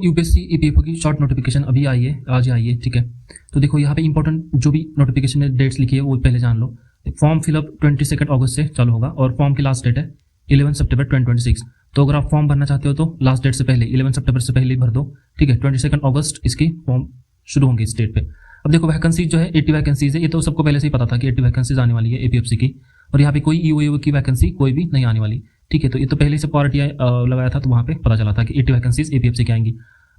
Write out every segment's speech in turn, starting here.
UPSC EPFO की short notification अभी आई है, आज आई है, ठीक है। तो देखो यहाँ पे इंपॉर्टेंट जो भी नोटिफिकेशन में डेट्स लिखी है वो पहले जान लो। फॉर्म फिलअप 22 अगस्त से चालू होगा और फॉर्म की लास्ट डेट है 11 सितंबर 2026। तो अगर आप फॉर्म भरना चाहते हो तो लास्ट डेट से पहले 11 सितंबर से पहले ही भर दो, ठीक है। 22 अगस्त इसकी फॉर्म शुरू होंगे इस डेट पे। अब देखो वैकेंसी जो है 80 वैकेंसीज है, ये तो सबको पहले से ही पता था कि 80 वैकेंसीज आने वाली है एपीएफसी की। और यहाँ पे कोई ईओ की वैकेंसी कोई भी नहीं आने वाली, ठीक है। तो ये तो पहले से पार्टी लगाया था, तो वहाँ पे पता चला था कि 80 वैकेंसीज एपीएफसी की आएंगी।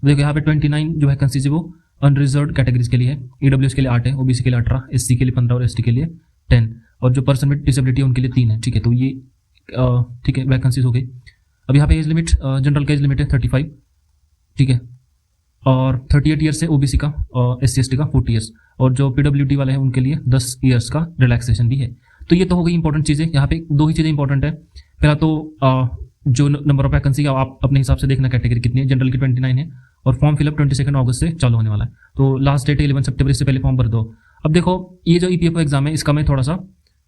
देखो यहाँ पे 29 जो वैकेंसीज है वो अनरिजर्व कैटेगरीज के लिए है। ईडब्ल्यूएस के लिए 8 है, ओबीसी के लिए 18, एससी के लिए 15 और एसटी के लिए 10, और जो पर्सन विद डिसेबिलिटी है उनके लिए 3 है, ठीक है। तो ये ठीक है वैकेंसीज हो गई। अब यहाँ पे एज लिमिट, जनरल का एज लिमिट है 35, ठीक है, और 38 ईयर्स है ओबीसी का, और एससी एसटी का 40 ईयर्स, और जो पीडब्ल्यूडी वाले हैं उनके लिए 10 ईयर्स का रिलैक्सेशन भी है। तो ये तो हो गई इंपॉर्टेंट चीज़ें। यहाँ पे 2 ही चीज़ें इंपॉर्टेंट है। पहला तो जो नंबर ऑफ वैकेंसी का आप अपने हिसाब से देखना, कैटेगरी कितनी है। जनरल की 29 है और फॉर्म फिलअप 22 अगस्त से चालू होने वाला है। तो लास्ट डेट 11 सितंबर, इससे पहले फॉर्म भर दो। अब देखो ये जो ईपीएफओ एग्जाम है इसका मैं थोड़ा सा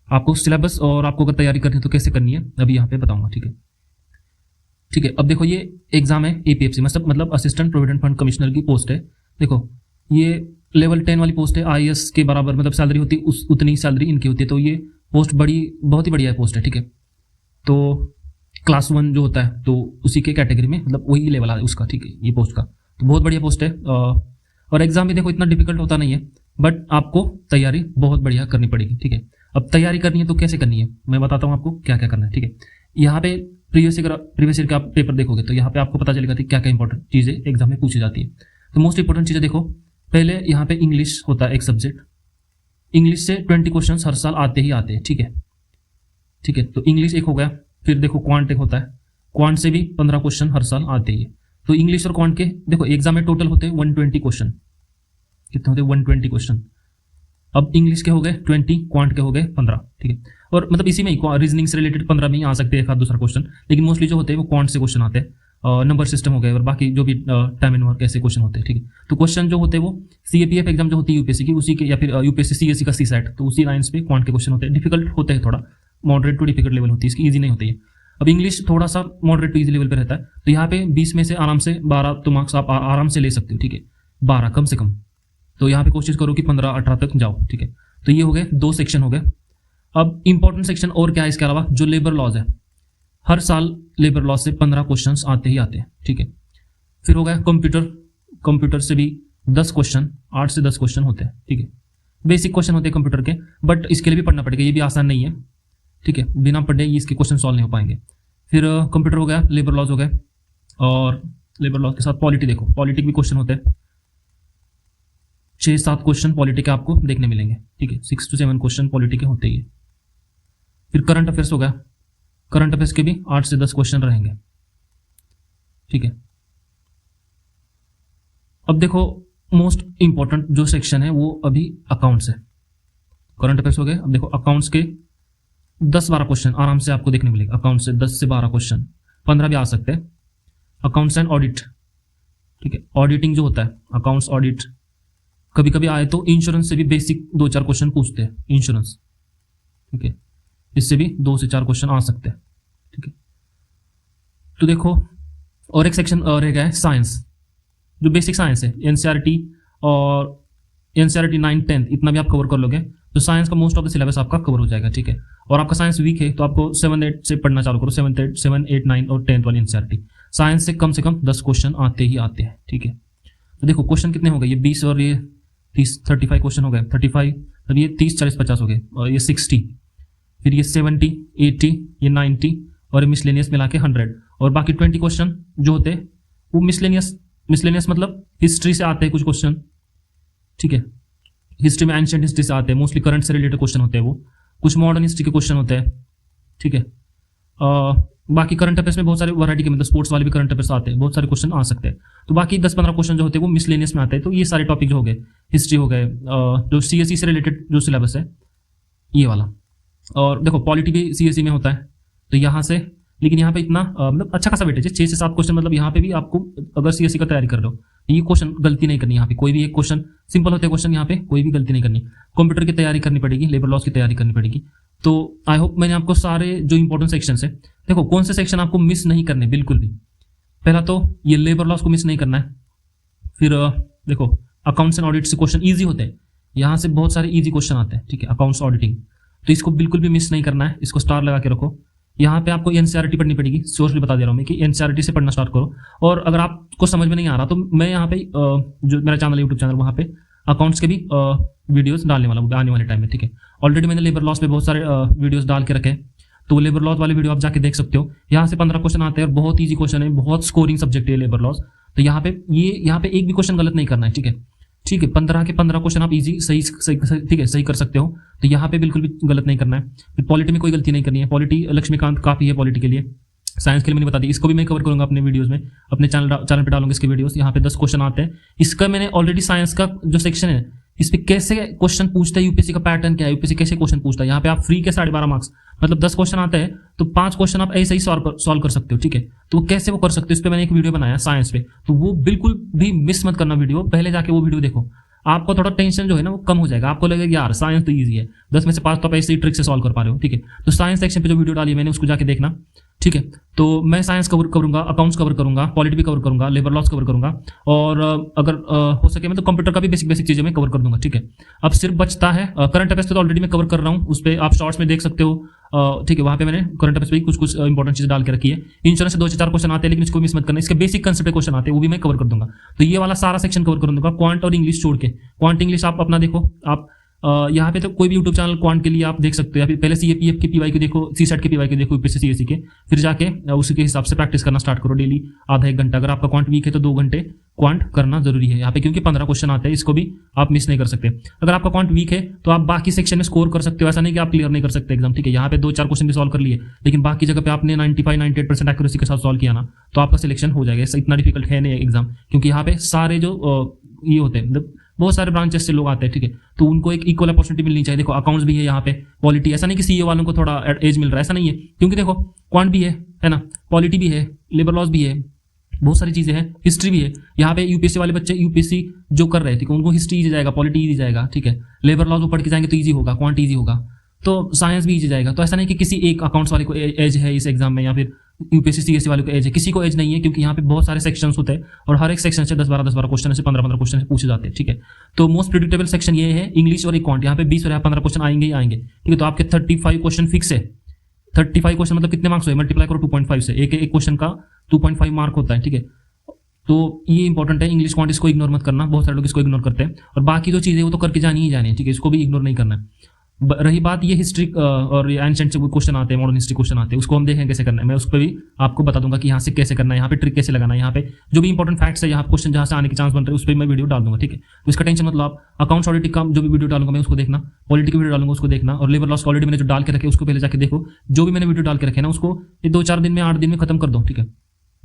आपको सिलेबस और आपको अगर तैयारी करनी है तो कैसे करनी है अभी यहाँ पे बताऊंगा, ठीक है। ठीक है, अब देखो ये एग्जाम है एपीएफसी मतलब असिस्टेंट प्रोविडेंट फंड कमिश्नर की पोस्ट है। देखो ये लेवल 10 वाली पोस्ट है, आईएएस के बराबर मतलब सैलरी होती है, उतनी सैलरी इनकी होती है। तो ये पोस्ट बहुत ही बढ़िया पोस्ट है, ठीक है। तो क्लास 1 जो होता है तो उसी के कैटेगरी में मतलब वही लेवल है उसका, ठीक है, ये पोस्ट का। तो बहुत बढ़िया पोस्ट है। और एग्जाम भी देखो इतना डिफिकल्ट होता नहीं है, बट आपको तैयारी बहुत बढ़िया करनी पड़ेगी, ठीक है। अब तैयारी करनी है तो कैसे करनी है मैं बताता हूँ आपको क्या क्या करना है, ठीक है। यहाँ पे प्रीवियस ईयर का आप पेपर देखोगे तो यहाँ पे आपको पता चलेगा कि क्या क्या इंपॉर्टेंट चीज़ें एग्जाम में पूछी जाती है। तो मोस्ट इंपॉर्टेंट चीज़ें देखो, पहले यहाँ पे इंग्लिश होता है एक सब्जेक्ट। इंग्लिश से 20 क्वेश्चन हर साल आते ही आते हैं, ठीक है, ठीक है। तो इंग्लिश एक हो गया। फिर देखो क्वांट एक होता है, क्वांट से भी 15 क्वेश्चन हर साल आते ही है। तो इंग्लिश और क्वांट के देखो एग्जाम में टोटल होते हैं 120 क्वेश्चन। कितने होते हैं? 120 क्वेश्चन। अब इंग्लिश के हो गए 20, क्वांट के हो गए 15, ठीक है। और मतलब इसी में ही रीजनिंग से रिलेटेड 15 में ही आ सकते हैं एक आध दूसरा क्वेश्चन, लेकिन मोस्टली जो होते हैं वो क्वांट से क्वेश्चन आते हैं। नंबर सिस्टम हो गए और बाकी जो भी टाइम एंड वर्क ऐसे क्वेश्चन होते हैं, ठीक है। तो क्वेश्चन जो होते हैं वो सीएपीएफ एग्जाम जो होती है यूपीएससी की उसी के, या फिर यूपीएससी सीएससी का सीसैट, तो उसी लाइन्स पे क्वांट के क्वेश्चन होते हैं। डिफिकल्ट होते हैं, थोड़ा मॉडरेट टू डिफिकल्ट लेवल होती है इसकी, ईजी नहीं होती है। अब इंग्लिश थोड़ा सा मॉडरेट टू ईजी लेवल पे रहता है। तो यहाँ पे 20 में से आराम से 12 तो मार्क्स आप आराम से ले सकते हो, ठीक है, 12 कम से कम। तो यहाँ पे कोशिश करो कि 15-18 तक जाओ, ठीक है। तो ये हो गए 2 सेक्शन हो गए। अब इंपॉर्टेंट सेक्शन और क्या है इसके अलावा, जो लेबर लॉज है, हर साल लेबर लॉज से 15 क्वेश्चन आते ही आते हैं, ठीक है। फिर हो गया कंप्यूटर से भी 10 क्वेश्चन, 8 से 10 क्वेश्चन होते हैं, ठीक है। बेसिक क्वेश्चन होते हैं कंप्यूटर के, बट इसके लिए भी पढ़ना पड़ेगा, ये भी आसान नहीं है, ठीक है। बिना पढ़े ये इसके क्वेश्चन सॉल्व नहीं हो पाएंगे। फिर कंप्यूटर हो गया, लेबर लॉज हो गए, और लेबर लॉज के साथ पॉलिटी, देखो पॉलिटिक भी क्वेश्चन होते हैं। 6-7 क्वेश्चन पॉलिटी के आपको देखने मिलेंगे, ठीक है। 6 से 7 क्वेश्चन पॉलिटी के होते ही। फिर करंट अफेयर्स हो गया, करंट अफेयर्स के भी 8 से 10 क्वेश्चन रहेंगे, ठीक है। अब देखो मोस्ट इंपॉर्टेंट जो सेक्शन है वो अभी अकाउंट्स है। करंट अफेयर्स हो गए। अब देखो अकाउंट्स के 10-12 क्वेश्चन आराम से आपको देखने मिलेगा। अकाउंट से 10 से 12 क्वेश्चन, 15 भी आ सकते हैं। अकाउंट्स एंड ऑडिट, ठीक है, ऑडिटिंग जो होता है, अकाउंट्स ऑडिट। कभी कभी आए तो इंश्योरेंस से भी बेसिक 2-4 क्वेश्चन पूछते हैं, इंश्योरेंस, ठीक है, इससे भी 2 से 4 क्वेश्चन आ सकते हैं, ठीक है। तो देखो और एक सेक्शन रह गया है साइंस, जो बेसिक साइंस है। एनसीईआरटी और एनसीईआरटी 9, 10 इतना भी आप कवर कर लोगे तो साइंस का मोस्ट ऑफ द सिलेबस आपका कवर हो जाएगा, ठीक है। और आपका साइंस वीक है तो आपको 7-8 से पढ़ना चालू करो, 7-8, 9 और 10 वाली एनसीईआरटी। साइंस से कम 10 क्वेश्चन आते ही आते हैं, ठीक है। तो देखो क्वेश्चन कितने हो गए, ये 20 और ये 30, 35 क्वेश्चन हो गए। 35, तब ये 30, 40, 50 हो गए, और ये 60, फिर ये 70, 80, ये 90, और मिसलेनियस मिला के 100। और बाकी 20 क्वेश्चन जो होते हैं वो मिसलेनियस मतलब हिस्ट्री से आते हैं कुछ क्वेश्चन, ठीक है। हिस्ट्री में एंशिएंट हिस्ट्री से आते हैं, मोस्टली करंट से रिलेटेड क्वेश्चन होते हैं वो। कुछ मॉडर्न हिस्ट्री के क्वेश्चन होते हैं, ठीक है। बाकी करंट अफेयर्स में बहुत सारे वैरायटी के, मतलब स्पोर्ट्स वाले भी करंट अफेयर्स आते हैं, बहुत सारे क्वेश्चन आ सकते हैं। तो बाकी 10-15 क्वेश्चन जो होते हैं वो मिसलेनियस में आते हैं। तो ये सारे टॉपिक जो हो गए, हिस्ट्री हो गए, जो सीएससी से रिलेटेड जो सिलेबस है ये वाला। और देखो पॉलिटी भी सीएससी में होता है, तो यहाँ से, लेकिन यहाँ पे इतना मतलब अच्छा खासा वेटेज है, 6 से 7 क्वेश्चन। मतलब यहाँ पे भी आपको अगर सीएससी का तैयारी कर रहे हो ये क्वेश्चन गलती नहीं करनी, यहाँ पे कोई भी एक क्वेश्चन सिंपल होते हैं क्वेश्चन, यहाँ पे कोई भी गलती नहीं करनी। कंप्यूटर की तैयारी करनी पड़ेगी, लेबर लॉस की तैयारी करनी पड़ेगी। तो आई होप मैंने आपको सारे जो इंपॉर्टेंट सेक्शन है, देखो कौन से सेक्शन आपको मिस नहीं करने बिल्कुल भी। पहला तो ये लेबर लॉस को मिस नहीं करना है, फिर देखो अकाउंट्स एंड ऑडिट से क्वेश्चन ईजी होते हैं, यहाँ से बहुत सारे ईजी क्वेश्चन आते हैं, ठीक है, अकाउंट्स ऑडिटिंग। तो इसको बिल्कुल भी मिस नहीं करना है, इसको स्टार लगा के रखो। यहाँ पे आपको एनसीईआरटी पढ़नी पड़ेगी, सोर्सली बता दे रहा हूँ मैं कि एनसीईआरटी से पढ़ना स्टार्ट करो। और अगर आपको समझ में नहीं आ रहा तो मैं यहाँ पे जो मेरा चैनल यूट्यूब चैनल वहाँ पे अकाउंट्स के भी वीडियोस डालने वाला हूँ आने वाले टाइम में, ठीक है। ऑलरेडी मैंने लेबर लॉस पे बहुत सारे वीडियोस डाल के रखे हैं, तो लेबर लॉस वाले वीडियो आप जाके देख सकते हो। यहाँ से 15 क्वेश्चन आते हैं और बहुत ईजी क्वेश्चन है, बहुत स्कोरिंग सब्जेक्ट है लेबर लॉस। तो यहाँ पे एक भी क्वेश्चन गलत नहीं करना है, ठीक है, ठीक है। 15 के 15 क्वेश्चन आप इजी सही ठीक है सही कर सकते हो, तो यहाँ पे बिल्कुल भी गलत नहीं करना है। फिर पॉलिटी में कोई गलती नहीं करनी है, पॉलिटी लक्ष्मीकांत काफी है पॉलिटी के लिए। साइंस के लिए मैंने बता दी, इसको भी मैं कवर करूंगा अपने वीडियोस में, अपने चैनल पे डालूंगा इसके वीडियोस। यहाँ पे 10 क्वेश्चन आते हैं, इसका मैंने ऑलरेडी साइंस का जो सेक्शन है इस पे कैसे क्वेश्चन पूछता है, यूपीएससी का पैटर्न क्या है, यूपीएससी कैसे क्वेश्चन पूछता है, यहाँ पे आप फ्री के 12.5 मार्क्स, मतलब 10 क्वेश्चन आते हैं तो 5 क्वेश्चन आप ऐसे ही सॉल्व कर सकते हो, ठीक है। तो कैसे वो कर सकते हो, इस पे मैंने एक वीडियो बनाया साइंस पे, तो वो बिल्कुल भी मिस मत करना वीडियो, पहले जाके वो वीडियो देखो। आपको थोड़ा टेंशन जो है ना वो कम हो जाएगा, आपको लगेगा यार साइंस तो ईजी है, 10 में से 5 तो आप ऐसे ही ट्रिक से सॉल्व कर पा रहे हो, ठीक है। तो साइंस सेक्शन पे जो वीडियो डाली है मैंने उसको जाके देखना, ठीक है। तो मैं साइंस कवर करूंगा, अकाउंट्स कवर करूंगा, पॉलिटी भी कवर करूंगा, लेबर लॉस कवर करूंगा, और अगर हो सके मैं तो कंप्यूटर का भी बेसिक चीजें मैं कवर कर दूंगा, ठीक है। अब सिर्फ बचता है करंट अफेयर्स, तो ऑलरेडी मैं कवर कर रहा हूँ, उस पर आप शॉर्ट्स में देख सकते हो, ठीक है। वहाँ पे मैंने करंट अफेयर्स पे कुछ इंपॉर्टेंट चीजें डाल के रखी है। इंश्योरेंस से 2 से 4 क्वेश्चन आते हैं, लेकिन इसको मिस मत करना, इसके बेसिक कंसेप्ट क्वेश्चन आते हैं, वो भी मैं कवर कर दूंगा। तो ये वाला सारा सेक्शन कवर कर दूंगा, क्वांट और इंग्लिश छोड़ के। क्वांट इंग्लिश आप अपना देखो, आप यहाँ पे तो कोई भी यूट्यूब चैनल क्वांट के लिए आप देख सकते हो, या फिर पहले सीएपीएफ के पीवाई को देखो, सीसेट के पीवाई को देखो, यूपीएससी सीएससी के, फिर जाके उसके हिसाब से प्रैक्टिस करना स्टार्ट करो डेली आधा 1 घंटा। अगर आपका क्वांट वीक है तो 2 घंटे क्वांट करना जरूरी है यहाँ पे, क्योंकि 15 क्वेश्चन आते हैं, इसको भी आप मिस नहीं कर सकते। अगर आपका क्वांट वीक है तो आप बाकी सेक्शन में स्कोर कर सकते हो, ऐसा नहीं कि आप क्लियर नहीं कर सकते एग्जाम, ठीक है। यहाँ पे 2-4 क्वेश्चन भी सॉल्व कर लिए, लेकिन बाकी जगह पे आपने 95-98% एक्यूरेसी के साथ सॉल्व किया ना, तो आपका सिलेक्शन हो जाएगा। इतना डिफिकल्ट है नहीं एग्जाम, क्योंकि यहाँ पे सारे जो ये होते हैं, बहुत सारे ब्रांचेस से लोग आते हैं, ठीक है। तो उनको एक इक्वल अपॉर्चुनिटी मिलनी चाहिए। देखो अकाउंट्स भी है यहाँ पे, पॉलिटी, ऐसा नहीं कि सीए वालों को थोड़ा एज मिल रहा है, ऐसा नहीं है, क्योंकि देखो क्वांट भी है ना, पॉलिटी भी है, लेबर लॉस भी है, बहुत सारी चीजें हैं, हिस्ट्री भी है। यहाँ पे यूपीएससी वाले बच्चे यूपीएससी जो कर रहे थे उनको हिस्ट्री ईजी जाएगा, पॉलिटी ईजी जाएगा, ठीक है। लेबर लॉस वो पढ़ के जाएंगे तो ईजी होगा, क्वांट ईजी होगा, तो साइंस भी ईजी जाएगा। तो ऐसा नहीं कि किसी एक अकाउंट्स वाले को एज है इस एग्जाम में, या फिर यूपीएससी सीएससी वाले को एज है, किसी को एज नहीं है, क्योंकि यहाँ पे बहुत सारे सेक्शंस होते हैं और हर एक सेक्शन से 10-12 क्वेश्चन से 15 क्वेश्चन पूछे जाते हैं, ठीक है। तो मोस्ट प्रिडिक्टेबल सेक्शन ये है इंग्लिश और क्वांट, यहाँ पे 20 और 15 क्वेश्चन आएंगे ही आएंगे, ठीक है। तो आपके 35 क्वेश्चन फिक्स है, 35 क्वेश्चन मतलब कितने मार्क्स हुए, मल्टीप्लाई करो 2.5 से, एक क्वेश्चन का 2.5 मार्क होता है, ठीक है। तो ये इंपॉर्टेंट है, इंग्लिश क्वांट, इसको इग्नोर मत करना, बहुत सारे लोग इसको इग्नोर करते हैं, और बाकी जो चीजें वो तो करके जानी ही जानी है, ठीक है, इसको भी इग्नोर नहीं करना है। रही बात ये हिस्ट्री और एंशिएंट से क्वेश्चन आते हैं, मॉडर्न हिस्ट्री क्वेश्चन आते हैं, उसको हम देखें कैसे करना है, मैं उस पर भी आपको बता दूंगा कि यहाँ से कैसे करना है, यहाँ पे ट्रिक कैसे लगाना है, यहाँ पे जो भी इंपॉर्टेंट फैक्ट्स है, यहाँ क्वेश्चन जहाँ से आने के चांस बन रहे हैं उस पर मैं वीडियो डाल दूंगा, ठीक है। तो इसका टेंशन मतलब आप अकाउंट्स ऑडिट का जो भी वीडियो डालूंगा मैं उसको देखना, पॉलिटी की वीडियो डालूंगा उसको देखना, और लेबर लॉस ऑलरेडी मैंने जो डाल के रखे उसको पहले जाके देखो, जो भी मैंने वीडियो डाल के रखे ना उसको 2-4 दिन में 8 दिन में खत्म कर दो, ठीक है।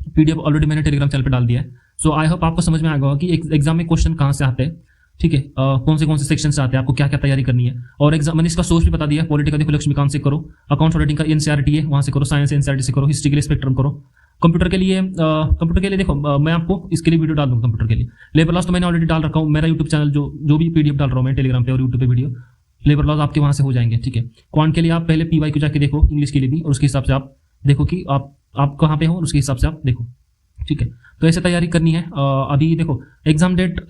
पीडीएफ ऑलरेडी मैंने टेलीग्राम चैनल पे डाल दिया है। सो आई होप आपको समझ में आ गया होगा कि एग्जाम में क्वेश्चन कहाँ से आते हैं, ठीक है, कौन से सेक्शन से आते हैं, आपको क्या क्या तैयारी करनी है, और एग्जाम मैंने इसका सोर्स भी बता दिया। पॉलिटी का देखो लक्ष्मीकांत से करो, अकाउंट्स ऑडिटिंग का एनसीईआरटी है वहां से करो, साइंस एनसीईआरटी से करो, हिस्ट्री के लिए स्पेक्ट्रम करो, कंप्यूटर के लिए देखो मैं आपको इसके लिए वीडियो डाल दूंगा कंप्यूटर के लिए। लेबर लॉस तो मैंने ऑलरेडी डाल रखा हूँ, मेरा यूट्यूब चैनल जो भी पीडीएफ डाल रहा हूँ मैं टेलीग्राम पे और यूट्यूब पे वीडियो, लेबर लॉस आपके वहां से हो जाएंगे, ठीक है। क्वांट के लिए आप पहले पीवाई को जाके देखो, इंग्लिश के लिए भी, और उसके हिसाब से आप देखो कि आप कहाँ पे हो, और उसके हिसाब से आप देखो, ठीक है। तो ऐसे तैयारी करनी है। अभी देखो exam date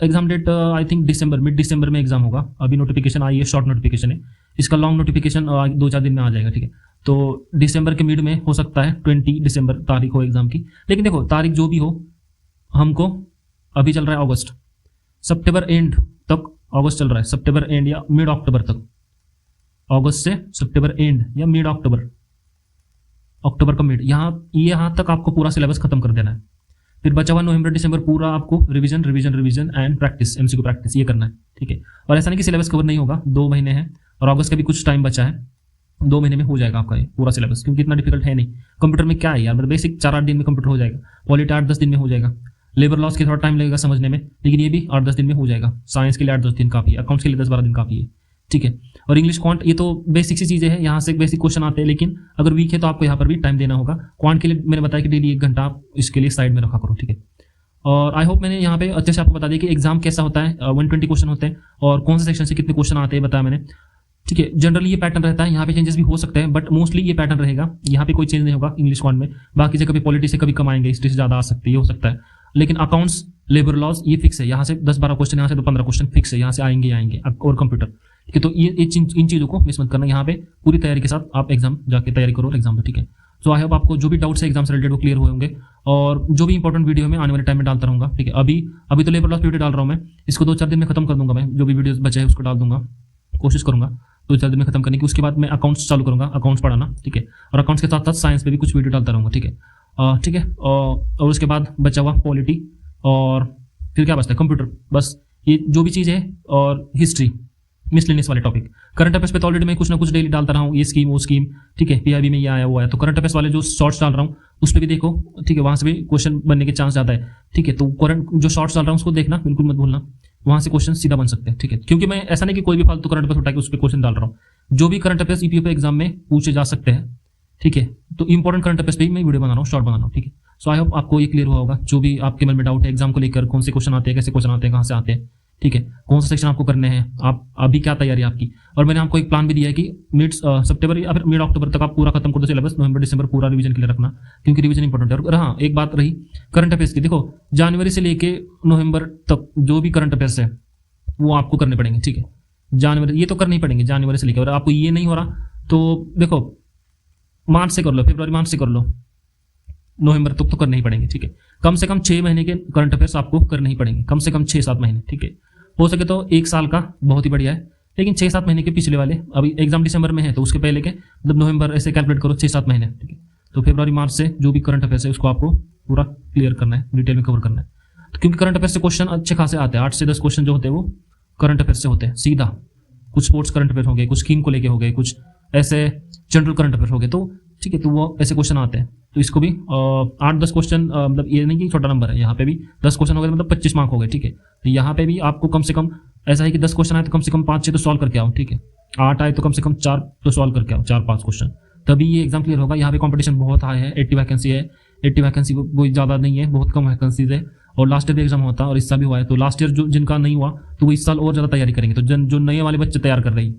I think mid दिसंबर में एग्जाम होगा। अभी नोटिफिकेशन आई है, शॉर्ट नोटिफिकेशन है, इसका लॉन्ग नोटिफिकेशन 2-4 दिन में आ जाएगा, ठीक है। तो दिसंबर के मिड में हो सकता है 20 दिसंबर तारीख हो एग्जाम की, लेकिन देखो तारीख जो भी हो, हमको अभी चल रहा है अगस्त, सितंबर एंड तक अगस्त चल रहा है, सितंबर एंड या मिड अक्टूबर तक, अगस्त से सितंबर एंड या मिड अक्टूबर का मिड, यहाँ तक आपको पूरा सिलेबस खत्म कर देना है। फिर बचा हुआ नवंबर दिसंबर पूरा आपको revision and practice, MCQ practice ये करना है, ठीक है। और ऐसा नहीं कि सिलेबस कवर नहीं होगा, 2 महीने हैं और अगस्त का भी कुछ टाइम बचा है, 2 महीने में हो जाएगा आपका ये पूरा सिलेबस, क्योंकि इतना डिफिकल्ट है नहीं। कंप्यूटर में क्या है यार, मतलब बेसिक 4-8 दिन में कंप्यूटर हो जाएगा, पॉलिटी 8-10 दिन में हो जाएगा, लेबर लॉस के थोड़ा टाइम लगेगा समझने में, लेकिन ये भी 8-10 दिन में हो जाएगा। साइंस के लिए 8-10 दिन काफी है, अकाउंट्स के लिए 10-12 दिन काफी है, ठीक है। और इंग्लिश क्वांट ये तो बेसिक सी चीजें हैं, यहाँ से बेसिक क्वेश्चन आते हैं, लेकिन अगर वीक है तो आपको यहाँ पर भी टाइम देना होगा। क्वांट के लिए मैंने बताया कि डेली 1 घंटा आप इसके लिए साइड में रखा करो, ठीक है। और आई होप मैंने यहाँ पे अच्छे से आपको बता दिया कि एग्जाम कैसा होता है, 120 क्वेश्चन होते हैं और कौन से सेक्शन से कितने क्वेश्चन आते हैं बताया मैंने, ठीक है। जनरली ये पैटर्न रहता है, यहाँ पे चेंजेस भी हो सकते हैं, बट मोस्टली ये पैटर्न रहेगा, यहाँ पे कोई चेंज नहीं होगा इंग्लिश क्वांट में। बाकी से कभी पॉलिटी से कभी कम आएंगे, हिस्ट्री से ज्यादा आ सकते हैं, ये हो सकता है। लेकिन अकाउंट्स, लेबर लॉज ये फिक्स है, यहाँ से 10-12 क्वेश्चन, यहाँ से तो 15 क्वेश्चन फिक्स है, यहाँ से आएंगे और कंप्यूटर, ठीक है। तो ये इन चीज़ों को मिस मत करना, यहाँ पे पूरी तैयारी के साथ आप एग्जाम जाके तैयारी करो और एग्जाम दो, ठीक है। सो आई होप आपको जो भी डाउट्स है एग्जाम से रिलेटेड वो क्लियर हुए होंगे, और जो भी इंपॉर्टेंट वीडियो मैं आने वाले टाइम में डालता रहूँगा, ठीक है। अभी तो लेबर लॉस वीडियो डाल रहा हूँ मैं, इसको 2-4 दिन में खत्म कर दूंगा मैं, जो भी वीडियोस बचे हैं उसको डाल दूंगा, कोशिश करूंगा 2-4 दिन में खत्म करने की। उसके बाद मैं अकाउंट्स चालू करूंगा, अकाउंट्स पढ़ाना, ठीक है। और अकाउंट्स के साथ साथ साइंस पे भी कुछ वीडियो डालता रहूँगा, ठीक है, ठीक है। और उसके बाद बचा हुआ पॉलिटी, और फिर क्या बचता है, कंप्यूटर, बस ये जो भी चीज़ है, और हिस्ट्री, मिसलेनियस वाले टॉपिक। करंट अफेयर्स पे तो ऑलरेडी मैं कुछ ना कुछ डेली डालता रहा हूँ, ये स्कीम वो स्कीम, ठीक है। पीआईबी में ये आया वो आया, तो करंट अफेयर्स वाले जो शॉर्ट्स डाल रहा हूँ उस पर भी देखो, ठीक है, वहाँ से भी क्वेश्चन बनने के चांस ज़्यादा है, ठीक है। तो करंट जो शॉर्ट्स डाल रहा हूँ उसको देखना, बिल्कुल मत भूलना, वहाँ से क्वेश्चन सीधा बन सकते हैं, ठीक है। क्योंकि मैं ऐसा नहीं कि कोई भी फालतू करंट अफेयर्स उठा के उस पर क्वेश्चन डाल रहा हूँ, जो भी करंट अफेयर्स ईपीएफओ एग्जाम में पूछे जा सकते हैं, ठीक है। तो इंपॉर्टेंट करंट अफेयर्स पे ही मैं वीडियो बना रहा हूँ, शॉर्ट बना रहा हूँ, ठीक है। सो आई होप आपको ये क्लियर हुआ होगा, जो भी आपके मन में डाउट है एग्जाम को लेकर, कौन से क्वेश्चन आते हैं, कैसे क्वेश्चन आते हैं, कहाँ से आते हैं, ठीक है, कौन सा सेक्शन आपको करने हैं, आप अभी क्या तैयारी है आपकी। और मैंने आपको एक प्लान भी दिया है कि मिड सितंबर या फिर मिड अक्टूबर तक आप पूरा खत्म कर दो सिलेबस, नवंबर दिसंबर पूरा रिवीजन के लिए रखना, क्योंकि रिवीजन इंपॉर्टेंट है। और हाँ, एक बात रही करंट अफेयर्स की, देखो जनवरी से लेके नवंबर तक जो भी करंट अफेयर्स है वो आपको करने पड़ेंगे, ठीक है। जनवरी ये तो करने ही पड़ेंगे, जनवरी से लेकर, और आपको ये नहीं हो रहा तो देखो मार्च से कर लो, फरवरी मार्च से कर लो, नवंबर तक तो करने ही पड़ेंगे, ठीक है। कम से कम 6 महीने के करंट अफेयर्स आपको करने ही पड़ेंगे, कम से कम 6-7 महीने, ठीक है। हो सके तो 1 साल का बहुत ही बढ़िया है, लेकिन 6-7 महीने के पिछले वाले, अभी एग्जाम दिसंबर में है तो उसके पहले के मतलब नवंबर, ऐसे कैलकुलेट करो 6-7 महीने, ठीक है। तो फरवरी मार्च से जो भी करंट अफेयर्स है उसको आपको पूरा क्लियर करना है, डिटेल में कवर करना है। तो क्योंकि करंट अफेयर्स से क्वेश्चन अच्छे खासे आते हैं, 8 से 10 क्वेश्चन जो होते हैं वो करंट अफेयर्स से होते हैं सीधा। कुछ स्पोर्ट्स करंट अफेयर हो गए, कुछ स्कीम को लेके हो गए, कुछ ऐसे जनरल करंट अफेयर हो गए, तो ठीक है, तो वो ऐसे क्वेश्चन आते हैं। तो इसको भी 8-10 क्वेश्चन, मतलब ये नहीं कि छोटा नंबर है, यहाँ पे भी 10 क्वेश्चन हो गए मतलब 25 मार्क हो गए, ठीक है। तो यहाँ पे भी आपको कम से कम ऐसा है कि 10 क्वेश्चन आए तो कम से कम 5-6 तो सॉल्व करके आओ, ठीक है। 8 आए तो कम से कम 4 तो सॉल्व करके आओ, 4-5 क्वेश्चन, तभी ये एग्जाम क्लियर होगा। यहाँ पे कंपटीशन बहुत हाई है, 80 वैकेंसी है, 80 वैकेंसी कोई ज़्यादा नहीं है, बहुत कम वैकेंसीज है। और लास्ट ईयर भी एग्जाम होता और इस साल भी हुआ है, तो लास्ट ईयर जो जिनका नहीं हुआ तो वो इस साल और ज़्यादा तैयारी करेंगे। तो जो नए वाले बच्चे तैयार कर रहे हैं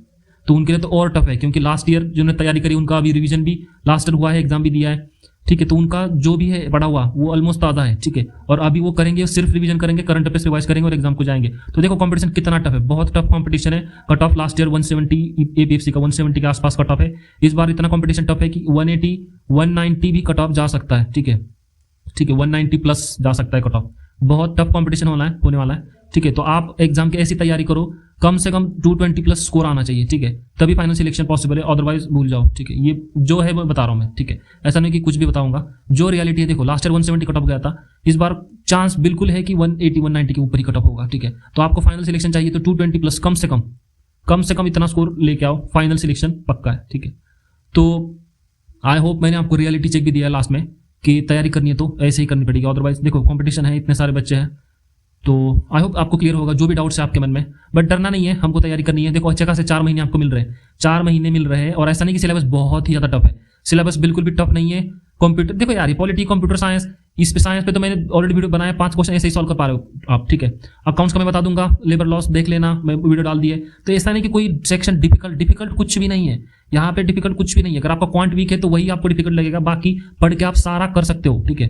तो उनके लिए तो और टफ है, क्योंकि लास्ट ईयर जिन्होंने तैयारी करी उनका अभी रिवीजन भी लास्ट ईयर हुआ है, एग्जाम भी दिया है, ठीक है। तो उनका जो भी है पढ़ा हुआ वो ऑलमोस्ट ताज़ा है, ठीक है। और अभी वो करेंगे, सिर्फ रिवीजन करेंगे, करंट अफेयर्स रिवाइज करेंगे और एग्जाम को जाएंगे। तो देखो कंपटीशन कितना टफ है, बहुत टफ कंपटीशन है। Cut off last year 170 APFC का 170 के आसपास कट ऑफ है। इस बार इतना कंपटीशन टफ है कि 180 190 भी कट ऑफ जा सकता है, ठीक है, ठीक है, 190 प्लस जा सकता है कट ऑफ। बहुत टफ कंपटीशन होने वाला है, ठीक है। तो आप एग्जाम की ऐसी तैयारी करो, कम से कम 220 प्लस स्कोर आना चाहिए, ठीक है, तभी फाइनल सिलेक्शन पॉसिबल है, अदरवाइज भूल जाओ, ठीक है। ये जो है वो बता रहा हूँ मैं, ठीक है, ऐसा नहीं कि कुछ भी बताऊंगा, जो रियलिटी है। देखो लास्ट ईयर 170 कट ऑफ गया था, इस बार चांस बिल्कुल है कि 180 190 के ऊपर ही कट ऑफ होगा, ठीक है। तो आपको फाइनल सिलेक्शन चाहिए तो 220 प्लस कम से कम इतना स्कोर लेके आओ, फाइनल सिलेक्शन पक्का है, ठीक है। तो आई होप मैंने आपको रियलिटी चेक भी दिया लास्ट में कि तैयारी करनी है तो ऐसे ही करनी पड़ेगी, अदरवाइज देखो कंपटीशन है, इतने सारे बच्चे हैं। तो आई होप आपको क्लियर होगा, जो भी डाउट्स है आपके मन में, बट डरना नहीं है, हमको तैयारी करनी है। देखो अच्छे खासे 4 महीने आपको मिल रहे हैं, 4 महीने मिल रहे हैं, और ऐसा नहीं कि सिलेबस बहुत ही ज़्यादा टफ है, सिलेबस बिल्कुल भी टफ नहीं है। कंप्यूटर देखो यार, पॉलिटी, कंप्यूटर साइंस, इस पे साइंस पे तो मैंने ऑलरेडी वीडियो बनाया, 5 क्वेश्चन ऐसे ही सॉल्व कर पा रहे हो आप, ठीक है। अकाउंट्स का मैं बता दूंगा, लेबर लॉस देख लेना, मैं वीडियो डाल दिए। तो ऐसा नहीं कि कोई सेक्शन डिफिकल्ट कुछ भी नहीं है, यहाँ पे डिफिकल्ट कुछ भी नहीं है। अगर आपका क्वांट वीक है तो वही आपको डिफिकल्ट लगेगा, बाकी पढ़ के आप सारा कर सकते हो, ठीक है।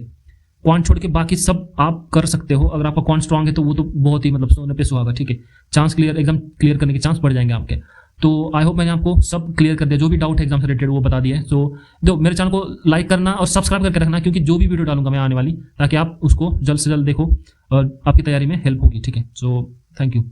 क्वांट छोड़ के बाकी सब आप कर सकते हो। अगर आपका क्वांट स्ट्रांग है तो वो तो बहुत ही मतलब सोने पे सुहागा, ठीक है। चांस क्लियर, एग्जाम क्लियर करने के चांस बढ़ जाएंगे आपके। तो आई होप मैंने आपको सब क्लियर कर दिया, जो भी डाउट है एग्जाम से रिलेटेड वो बता दिया है। सो जो मेरे चैनल को लाइक करना और सब्सक्राइब करके रखना, क्योंकि जो भी वीडियो डालूंगा मैं आने वाली, ताकि आप उसको जल्द से जल्द देखो और आपकी तैयारी में हेल्प होगी, ठीक है। So thank you.